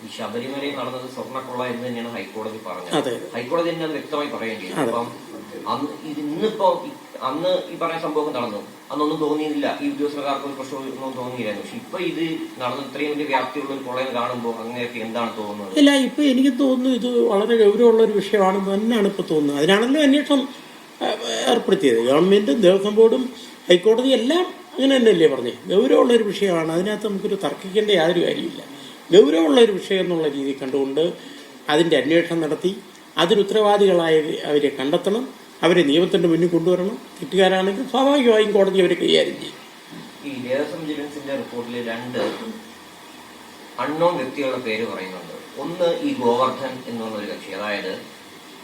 ഈ ശബരിമലയിൽ നടന്നത് സ്വർണ്ണക്കൊള്ള എന്ന് തന്നെയാണ് ഹൈക്കോടതി പറഞ്ഞത്. ഹൈക്കോടതി തന്നെ അത് വ്യക്തമായി പറയുകയും ചെയ്തു. അപ്പം ഇന്നിപ്പോ അന്ന് ഈ പറയുന്ന സംഭവം നടന്നു, അന്നൊന്നും തോന്നിയില്ല, ഈ ഉദ്യോഗസ്ഥർക്കാർക്ക് ഒരു പ്രശ്നമൊന്നും തോന്നിയില്ലായിരുന്നു. പക്ഷെ ഇപ്പൊ ഇത് നടന്നു ഇത്രയും വലിയ വ്യാപ്തിയുള്ള ഒരു കൊള്ളയം കാണുമ്പോൾ അങ്ങനെയൊക്കെ എന്താണ് തോന്നുന്നത്? ഇല്ല, ഇപ്പൊ എനിക്ക് തോന്നുന്നു ഇത് വളരെ ഗൗരവമുള്ള ഒരു വിഷയമാണെന്ന് തന്നെയാണ് ഇപ്പൊ തോന്നുന്നത്. അതിനാണല്ലോ അന്വേഷണം ഏർപ്പെടുത്തിയത്. ഗവൺമെന്റും ദേവസ്വം ബോർഡും ഹൈക്കോടതി എല്ലാം അങ്ങനെ തന്നെയല്ലേ പറഞ്ഞേ. ഗൗരവമുള്ളൊരു വിഷയമാണ്, അതിനകത്ത് നമുക്കൊരു തർക്കിക്കേണ്ട യാതൊരു കാര്യമില്ല. ഗൗരവമുള്ളൊരു വിഷയം എന്നുള്ള രീതി കണ്ടുകൊണ്ട് അതിന്റെ അന്വേഷണം നടത്തി അതിന് ഉത്തരവാദികളായ അവരെ കണ്ടെത്തണം, അവരെ നിയമത്തിന്റെ മുന്നിൽ കൊണ്ടുവരണം. തെറ്റുകാരാണെങ്കിൽ സ്വാഭാവികമായും കോടതി അവരെ കൈകാര്യം ചെയ്യും. ഈ ദേവസ്വം വിജിലൻസിന്റെ റിപ്പോർട്ടിൽ 2 അൺനോൺ വ്യക്തികളുടെ പേര് പറയുന്നുണ്ട്. ഒന്ന് ഈ ഗോവർദ്ധൻ എന്നുള്ളൊരു കക്ഷി, അതായത്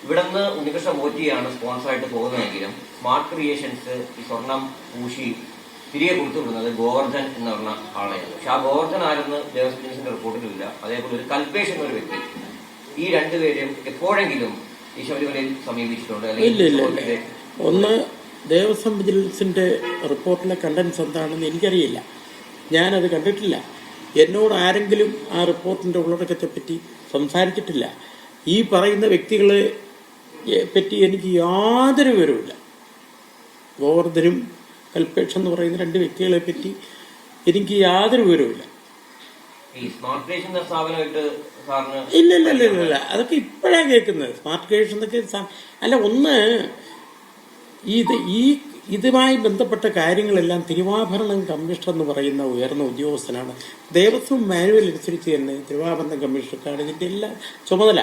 ഇവിടുന്ന് ഉണ്ണികൃഷ്ണ മോറ്റിയാണ് സ്പോൺസറായിട്ട് പോകുന്നതെങ്കിലും സ്മാർട്ട് ക്രിയേഷൻസ് ഈ സ്വർണം പൂശി തിരികെ കൊടുത്തുവിടുന്നത് ഗോവർദ്ധൻ എന്ന് പറഞ്ഞ ആളെയാണ്. പക്ഷെ ആ ഗോവർദ്ധൻ ആരെന്ന് ദേവസ്വം വിജിലൻസിന്റെ റിപ്പോർട്ടിലില്ല. അതേപോലെ ഒരു കൽപേഷ് എന്നൊരു വ്യക്തി, ഈ 2 പേരും എപ്പോഴെങ്കിലും ഈ ശബരിമലയിൽ സമീപിച്ചിട്ടുണ്ട്? ഇല്ല. ഒന്ന്, ദേവസ്വം വിജിലൻസിന്റെ റിപ്പോർട്ടിലെ കണ്ടന്റ്സ് എന്താണെന്ന് എനിക്കറിയില്ല, ഞാനത് കണ്ടിട്ടില്ല. എന്നോട് ആരെങ്കിലും ആ റിപ്പോർട്ടിന്റെ ഉള്ളടക്കത്തെ പറ്റി സംസാരിച്ചിട്ടില്ല. ഈ പറയുന്ന വ്യക്തികളെ പറ്റി എനിക്ക് യാതൊരു വിവരവുമില്ല. ഗോവർദ്ധനും കൽപേഷ് എന്ന് പറയുന്ന 2 വ്യക്തികളെ പറ്റി എനിക്ക് യാതൊരു വിവരവുമില്ല. ഇല്ല, അതൊക്കെ ഇപ്പോഴാണ് കേൾക്കുന്നത്. സ്മാർട്ട് ക്രിയേഷൻ എന്നൊക്കെ അല്ല. ഒന്ന്, ഇതുമായി ബന്ധപ്പെട്ട കാര്യങ്ങളെല്ലാം തിരുവാഭരണം കമ്മീഷണർ എന്ന് പറയുന്ന ഉയർന്ന ഉദ്യോഗസ്ഥനാണ്. ദേവസ്വം മാനുവൽ അനുസരിച്ച് തന്നെ തിരുവാഭരണം കമ്മീഷണർക്കാണ് ഇതിന്റെ എല്ലാം ചുമതല.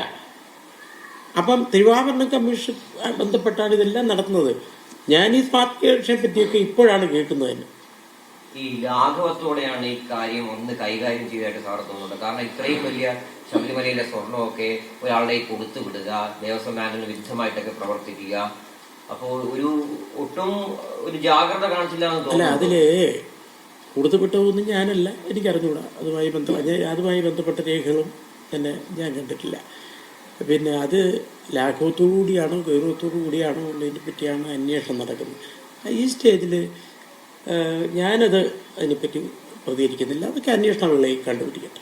അപ്പം തിരുവാഭരണം കമ്മീഷൻ ബന്ധപ്പെട്ടാണ് ഇതെല്ലാം നടത്തുന്നത്. ഞാൻ ഈ സ്മാർട്ട് ക്രിയേഷനെ പറ്റിയൊക്കെ ഇപ്പോഴാണ് കേൾക്കുന്നത് തന്നെ. ഈ ലാഘവത്തോടെയാണ് ഈ കാര്യം ഒന്ന് കൈകാര്യം ചെയ്തതായിട്ട് സാർ തോന്നുന്നുണ്ട്. കാരണം ഇത്രയും വലിയ ശബരിമലയിലെ സ്വർണ്ണമൊക്കെ ഒരാളുടെ കൊടുത്തു വിടുക, ദേവസ്വം മാനുവലിന് വിരുദ്ധമായിട്ടൊക്കെ പ്രവർത്തിക്കുക, അപ്പോൾ ഒട്ടും ഒരു ജാഗ്രത കാണിച്ചില്ല എന്ന് തോന്നുന്നു. അല്ല, അതില് കൊടുത്തുവിട്ടതൊന്നും ഞാനല്ല, എനിക്കറിഞ്ഞൂടാ. അതുമായി ബന്ധപ്പെട്ട രേഖകളും തന്നെ ഞാൻ കണ്ടിട്ടില്ല. പിന്നെ അത് ലാഘവത്തോടു കൂടിയാണോ ഗൗരവത്തോടു കൂടിയാണോ ഉള്ളതിനെ പറ്റിയാണ് അന്വേഷണം നടക്കുന്നത്. ഈ സ്റ്റേജിൽ അതിനെപ്പറ്റി പ്രതികരിക്കുന്നില്ല. അതൊക്കെ അന്വേഷണ വേളയിൽ കണ്ടുപിടിക്കട്ടെ.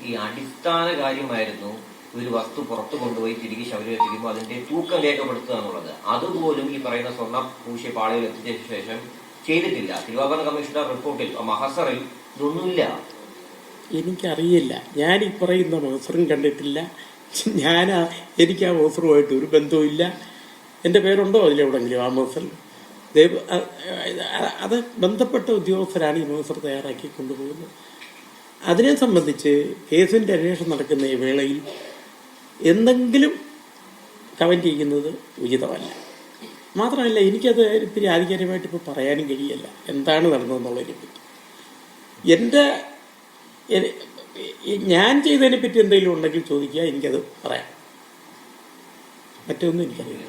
ഈ അടിസ്ഥാന കാര്യമായിരുന്നു ഒരു വസ്തു പുറത്തു കൊണ്ടുപോയി തിരികെ ശബരിമല എത്തിക്കുമ്പോൾ അതിന്റെ തൂക്കം രേഖപ്പെടുത്തുക എന്നുള്ളത്. അതുപോലും ഈ പറയുന്ന സ്വർണ്ണ പൂശിയ പാളികൾ എത്തിച്ച ശേഷം ചെയ്തിട്ടില്ല. തിരുവാഭരണ കമ്മീഷണർ റിപ്പോർട്ടിൽ മഹസറിൽ ഇതൊന്നുമില്ല. എനിക്കറിയില്ല, ഞാൻ ഈ പറയുന്ന മഹസറും കണ്ടിട്ടില്ല. എനിക്ക് ആ മഹസറുമായിട്ട് ഒരു ബന്ധവുമില്ല. എൻ്റെ പേരുണ്ടോ അതിലെവിടെങ്കിലും ആ മഹസറിൽ? അത് ബന്ധപ്പെട്ട ഉദ്യോഗസ്ഥരാണ് ഈ മഹസർ തയ്യാറാക്കി കൊണ്ടുപോകുന്നത്. അതിനെ സംബന്ധിച്ച് കേസിന്റെ അന്വേഷണം നടക്കുന്ന ഈ വേളയിൽ എന്തെങ്കിലും കമന്റ് ചെയ്യുന്നത് ഉചിതമല്ല. മാത്രമല്ല, എനിക്കത് ഇത്തിരി ആധികാരികമായിട്ട് ഇപ്പോൾ പറയാനും കഴിയില്ല എന്താണ് നടന്നതെന്നുള്ളതിനെ പറ്റി. ഞാൻ ചെയ്തതിനെ പറ്റി എന്തെങ്കിലും ഉണ്ടെങ്കിൽ ചോദിക്കുക, എനിക്കത് പറയാം. മറ്റൊന്നും എനിക്കറിയില്ല.